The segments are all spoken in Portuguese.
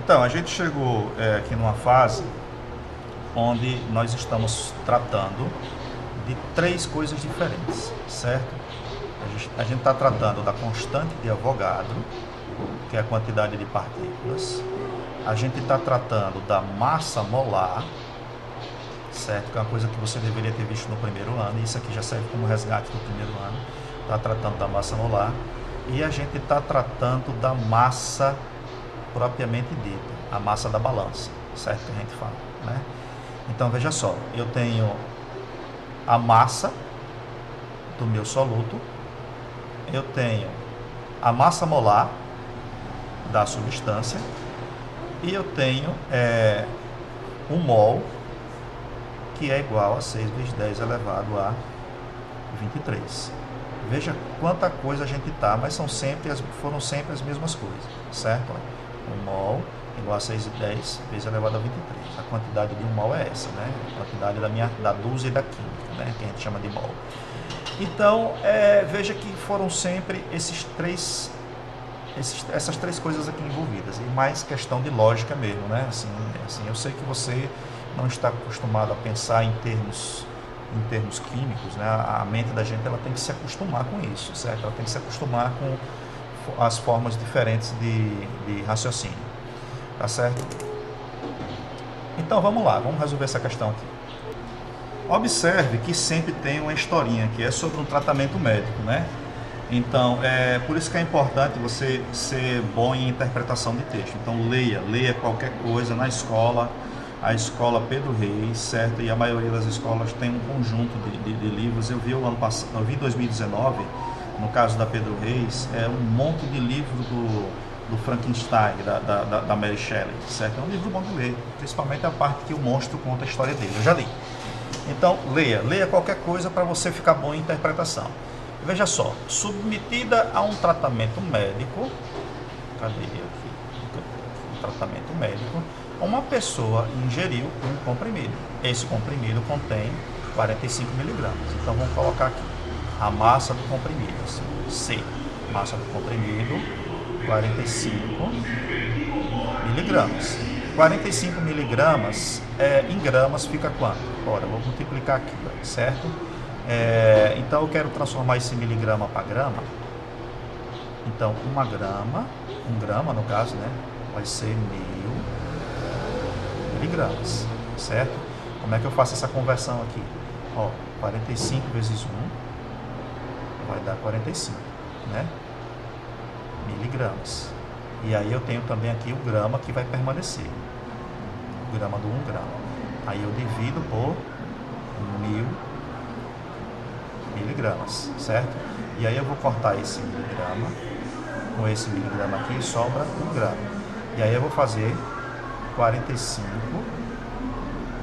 Então, a gente chegou aqui numa fase onde nós estamos tratando de três coisas diferentes, certo? A gente está tratando da constante de Avogadro, que é a quantidade de partículas. A gente está tratando da massa molar, certo? Que é uma coisa que você deveria ter visto no primeiro ano. Isso aqui já serve como resgate do primeiro ano. Está tratando da massa molar. E a gente está tratando da massa propriamente dita, a massa da balança, certo? Que a gente fala, né? Então, veja só, eu tenho a massa do meu soluto, eu tenho a massa molar da substância e eu tenho um mol, que é igual a 6 vezes 10 elevado a 23. Veja quanta coisa a gente tá, mas foram sempre as mesmas coisas, certo? Um mol igual a 6 e 10 vezes elevado a 23. A quantidade de um mol é essa, né? A quantidade da dúzia da química, né? Que a gente chama de mol. Então, veja que foram sempre essas três coisas aqui envolvidas. E mais questão de lógica mesmo, né? Assim, eu sei que você não está acostumado a pensar em termos químicos, né? A mente da gente ela tem que se acostumar com isso, certo? Ela tem que se acostumar com as formas diferentes de raciocínio, tá certo? Então vamos lá, vamos resolver essa questão aqui. Observe que sempre tem uma historinha que é sobre um tratamento médico, né? Então, por isso que é importante você ser bom em interpretação de texto. Então, leia qualquer coisa na escola, a escola Pedro Reis, certo? E a maioria das escolas tem um conjunto de livros. Eu vi em 2019, no caso da Pedro Reis, um monte de livro do Frankenstein, da Mary Shelley, certo? É um livro bom de ler, principalmente a parte que o monstro conta a história dele. Eu já li. Então, leia qualquer coisa para você ficar bom em interpretação. Veja só, submetida a um tratamento médico, cadê aqui? Um tratamento médico, uma pessoa ingeriu um comprimido. Esse comprimido contém 45 miligramas. Então, vamos colocar aqui a massa do comprimido, assim, C, massa do comprimido, 45 miligramas. 45 miligramas em gramas fica quanto? Ora, vou multiplicar aqui, certo? Então eu quero transformar esse miligrama para grama. Então, um grama no caso, né? Vai ser 1000 miligramas, certo? Como é que eu faço essa conversão aqui? 45 vezes 1 vai dar 45, né? Miligramas. E aí eu tenho também aqui o grama que vai permanecer. O grama do 1 grama. Aí eu divido por 1000 miligramas, certo? E aí eu vou cortar esse miligrama com esse miligrama aqui e sobra 1 grama. E aí eu vou fazer 45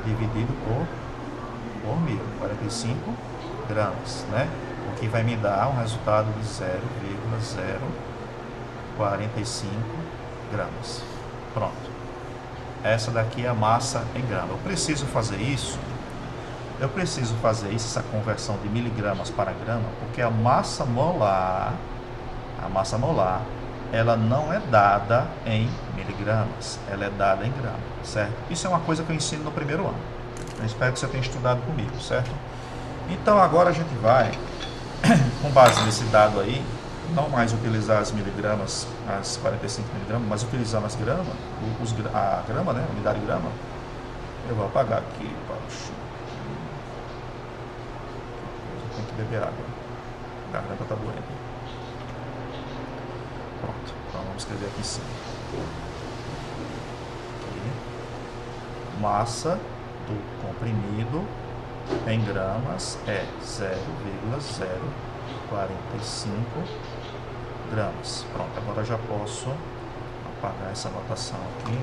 dividido por 1000. 45 gramas, né? O que vai me dar um resultado de 0,045 gramas. Pronto. Essa daqui é a massa em grama. Eu preciso fazer isso, essa conversão de miligramas para grama, porque a massa molar, ela não é dada em miligramas, ela é dada em grama, certo? Isso é uma coisa que eu ensino no primeiro ano. Eu espero que você tenha estudado comigo, certo? Então agora a gente vai, com base nesse dado aí, não mais utilizar as miligramas, as 45 miligramas, mas utilizar as gramas, a grama, né, a unidade de grama. Eu vou apagar aqui, baixo. Eu tenho que beber água. A garganta está doendo. Pronto, então vamos escrever aqui em cima. Aqui. Massa do comprimido em gramas é 0,045 gramas. Pronto, agora eu já posso apagar essa anotação aqui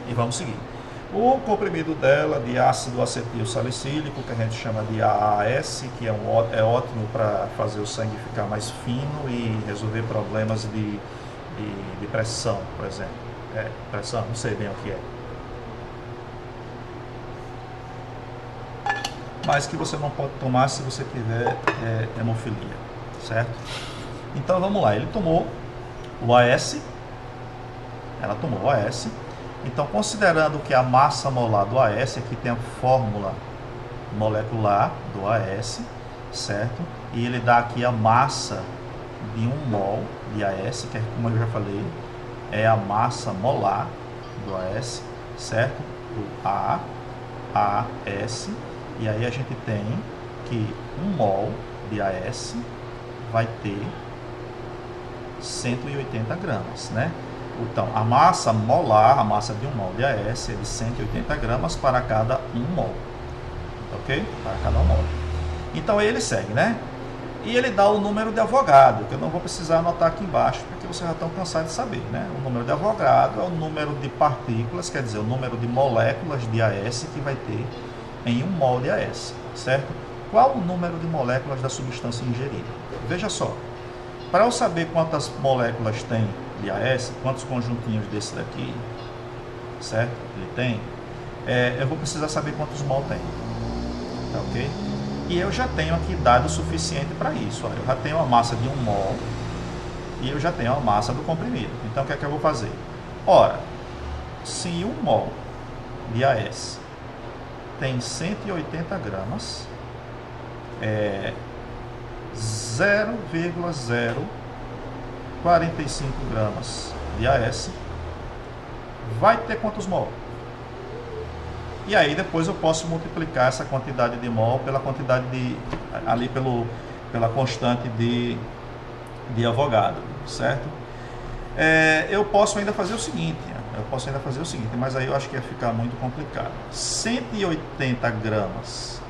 e vamos seguir. O comprimido dela de ácido acetil salicílico, que a gente chama de AAS, que é ótimo para fazer o sangue ficar mais fino e resolver problemas de pressão, por exemplo. Pressão, não sei bem o que é. Mas que você não pode tomar se você tiver hemofilia, certo? Então vamos lá, ele tomou o AS, ela tomou o AS, Então, considerando que a massa molar do AS, aqui tem a fórmula molecular do AS, certo? E ele dá aqui a massa de 1 mol de AS, que é, como eu já falei, é a massa molar do AS, certo? O AS, e aí a gente tem que 1 mol de AS vai ter 180 gramas, né? Então, a massa molar, a massa de 1 mol de AS é de 180 gramas para cada 1 mol, ok? Para cada 1 mol. Então, ele segue, né? E ele dá o número de Avogadro, que eu não vou precisar anotar aqui embaixo, porque vocês já estão cansados de saber, né? O número de Avogadro é o número de partículas, quer dizer, o número de moléculas de AS que vai ter em 1 mol de AS, certo? Qual o número de moléculas da substância ingerida? Veja só, para eu saber quantas moléculas tem de AS, quantos conjuntinhos desse daqui, certo? Ele tem, eu vou precisar saber quantos mol tem, tá, ok? E eu já tenho aqui dado suficiente para isso. Olha, eu já tenho a massa de 1 mol e eu já tenho a massa do comprimido. Então, o que é que eu vou fazer? Ora, se 1 mol de AS tem 180 gramas, 0,045 gramas de AS vai ter quantos mol? E aí depois eu posso multiplicar essa quantidade de mol pela quantidade de ali pela constante de Avogadro, certo? Eu posso ainda fazer o seguinte, mas aí eu acho que ia ficar muito complicado. 180 gramas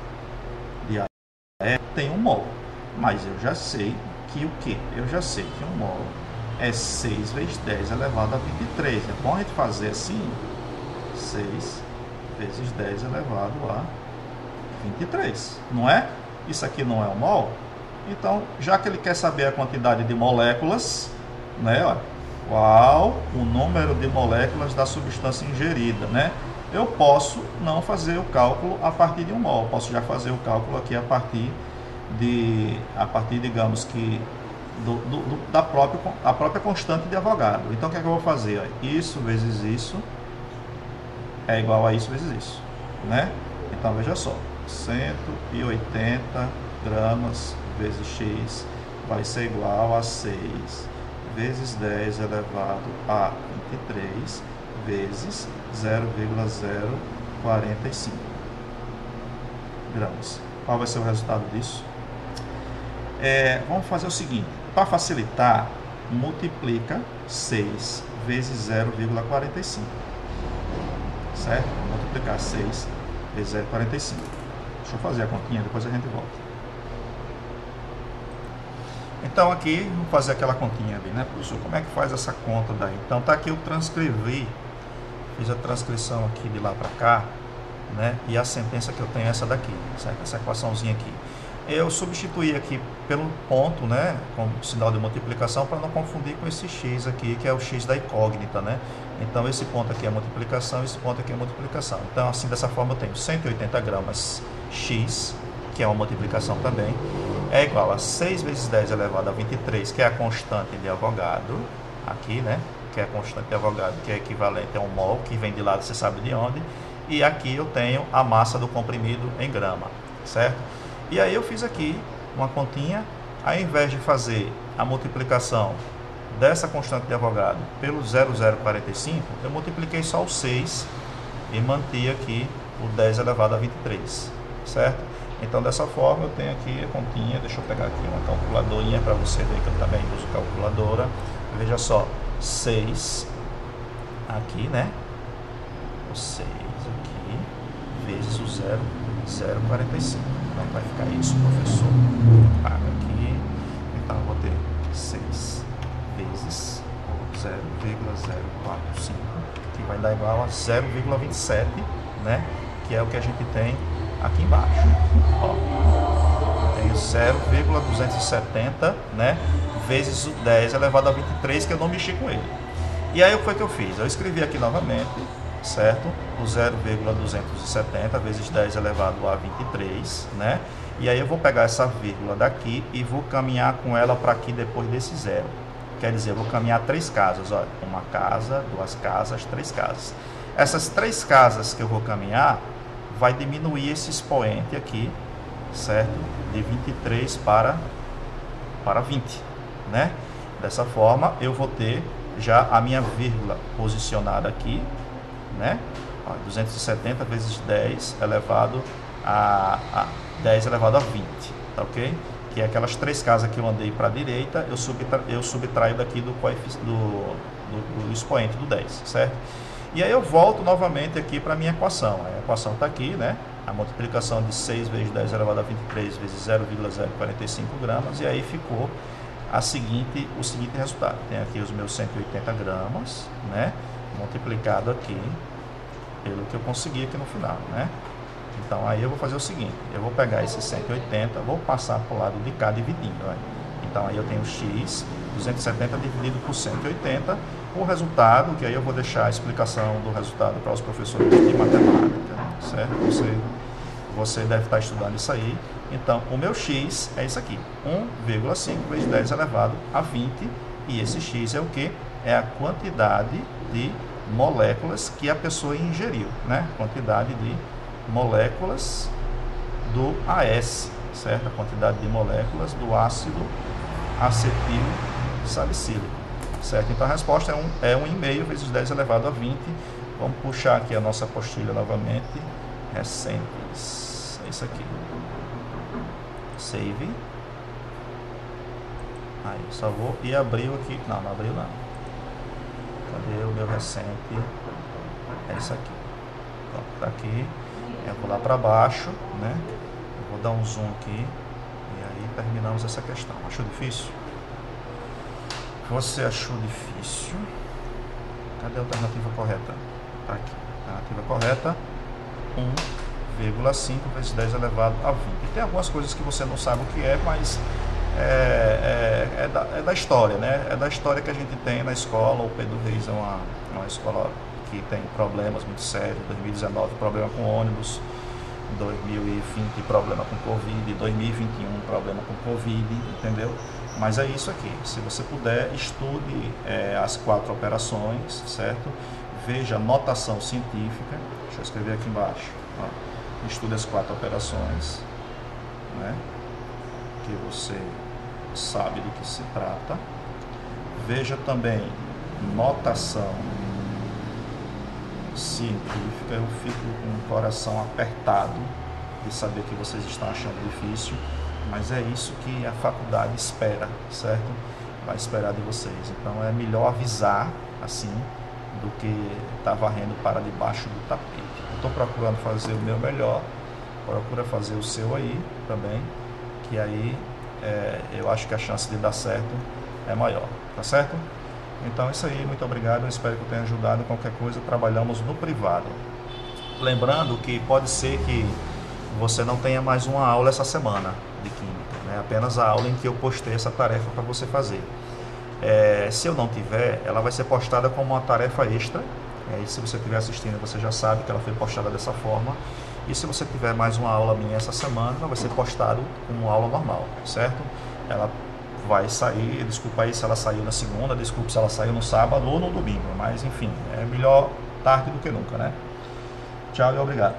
de AS tem 1 mol, mas eu já sei que o quê? Eu já sei que 1 mol é 6 vezes 10 elevado a 23. É bom a gente fazer assim, 6 vezes 10 elevado a 23, não é? Isso aqui não é 1 mol? Então, já que ele quer saber a quantidade de moléculas, né, ó, qual o número de moléculas da substância ingerida, né? Eu posso não fazer o cálculo a partir de 1 mol, posso já fazer o cálculo aqui a partir, digamos que, da própria constante de Avogadro. Então, o que é que eu vou fazer? Isso vezes isso é igual a isso vezes isso, né? Então, veja só, 180 gramas vezes x vai ser igual a 6 vezes 10 elevado a 23 vezes 0,045 gramas. Qual vai ser o resultado disso? Vamos fazer o seguinte, para facilitar, multiplica 6 vezes 0,45. Certo? Vou multiplicar 6 vezes 0,45. Deixa eu fazer a continha, depois a gente volta. Então aqui, vamos fazer aquela continha ali, né, professor? Como é que faz essa conta daí? Então tá aqui, eu transcrevi, fiz a transcrição aqui de lá para cá, né? E a sentença que eu tenho é essa daqui, certo? Essa equaçãozinha aqui. Eu substituí aqui pelo ponto, né, com sinal de multiplicação, para não confundir com esse x aqui, que é o x da incógnita, né? Então, esse ponto aqui é multiplicação, esse ponto aqui é multiplicação. Então, assim, dessa forma, eu tenho 180 gramas x, que é uma multiplicação também, é igual a 6 vezes 10 elevado a 23, que é a constante de Avogadro, aqui, né? Que é a constante de Avogadro, que é equivalente a 1 mol, que vem de lado, você sabe de onde. E aqui eu tenho a massa do comprimido em grama, certo? E aí eu fiz aqui uma continha, ao invés de fazer a multiplicação dessa constante de Avogadro pelo 0,045, eu multipliquei só o 6 e mantive aqui o 10 elevado a 23, certo? Então, dessa forma, eu tenho aqui a continha, deixa eu pegar aqui uma calculadorinha para você ver que eu também uso calculadora. Veja só, 6 aqui, né? O 6 aqui, vezes o 0,045. Então, vai ficar isso, professor. Paga aqui. Então, eu vou ter 6 vezes 0,045, que vai dar igual a 0,27, né? Que é o que a gente tem aqui embaixo. Ó, eu tenho 0,270, né? Vezes o 10 elevado a 23, que eu não mexi com ele. E aí, o que foi que eu fiz? Eu escrevi aqui novamente, certo? O 0,270 vezes 10 elevado a 23, né? E aí eu vou pegar essa vírgula daqui e vou caminhar com ela para aqui depois desse zero, Quer dizer, eu vou caminhar 3 casas, olha, uma casa, 2 casas, 3 casas. Essas 3 casas que eu vou caminhar, vai diminuir esse expoente aqui, certo? De 23 para 20, né? Dessa forma, eu vou ter já a minha vírgula posicionada aqui, né? 270 vezes 10 elevado a 10 elevado a 20, tá ok? Que é aquelas 3 casas que eu andei para a direita, eu subtraio daqui do expoente do 10, certo? E aí eu volto novamente aqui para a minha equação. A equação está aqui, né? A multiplicação de 6 vezes 10 elevado a 23 vezes 0,045 gramas, e aí ficou o seguinte resultado. Tem aqui os meus 180 gramas, né? Multiplicado aqui pelo que eu consegui aqui no final, né? Então aí eu vou fazer o seguinte, eu vou pegar esse 180, vou passar para o lado de cá dividindo, né? Então aí eu tenho x, 270 dividido por 180, o resultado, que aí eu vou deixar a explicação do resultado para os professores de matemática, certo? Você deve estar estudando isso aí. Então o meu x é isso aqui, 1,5 vezes 10 elevado a 20, e esse x é o que? É a quantidade de moléculas que a pessoa ingeriu, né? Quantidade de moléculas do AS, certo? A quantidade de moléculas do ácido acetil salicílico, certo? Então a resposta é 1,5 vezes 10 elevado a 20. Vamos puxar aqui a nossa apostila novamente, recentes, é isso aqui, save, aí só vou, e abriu aqui, não abriu não, cadê o meu recente? É isso aqui, então, tá aqui. Eu vou lá para baixo, né? Eu vou dar um zoom aqui e aí terminamos essa questão. Achou difícil? Você achou difícil? Cadê a alternativa correta? Tá aqui. Alternativa correta, 1,5 vezes 10 elevado a 20. E tem algumas coisas que você não sabe o que é, mas é da história, né? É da história que a gente tem na escola. O Pedro Reis é uma escola que tem problemas muito sérios. 2019 problema com ônibus, 2020 problema com Covid, 2021 problema com Covid, entendeu? Mas é isso aqui, se você puder, estude as 4 operações, certo? Veja a notação científica, deixa eu escrever aqui embaixo, ó. Estude as 4 operações, né? Que você sabe do que se trata. Veja também notação científica. Eu fico com o coração apertado de saber que vocês estão achando difícil, mas é isso que a faculdade espera, certo? Vai esperar de vocês. Então é melhor avisar assim do que estar varrendo para debaixo do tapete. Eu estou procurando fazer o meu melhor, procura fazer o seu aí também, que aí eu acho que a chance de dar certo é maior, tá certo? Então é isso aí, muito obrigado, eu espero que eu tenha ajudado. Qualquer coisa, trabalhamos no privado. Lembrando que pode ser que você não tenha mais uma aula essa semana de Química, né? Apenas a aula em que eu postei essa tarefa para você fazer. Se eu não tiver, ela vai ser postada como uma tarefa extra. E se você estiver assistindo, você já sabe que ela foi postada dessa forma. E se você tiver mais uma aula minha essa semana, ela vai ser postada como aula normal, certo? Ela vai sair, desculpa aí se ela saiu na segunda, desculpa se ela saiu no sábado ou no domingo, mas enfim, é melhor tarde do que nunca, né? Tchau e obrigado.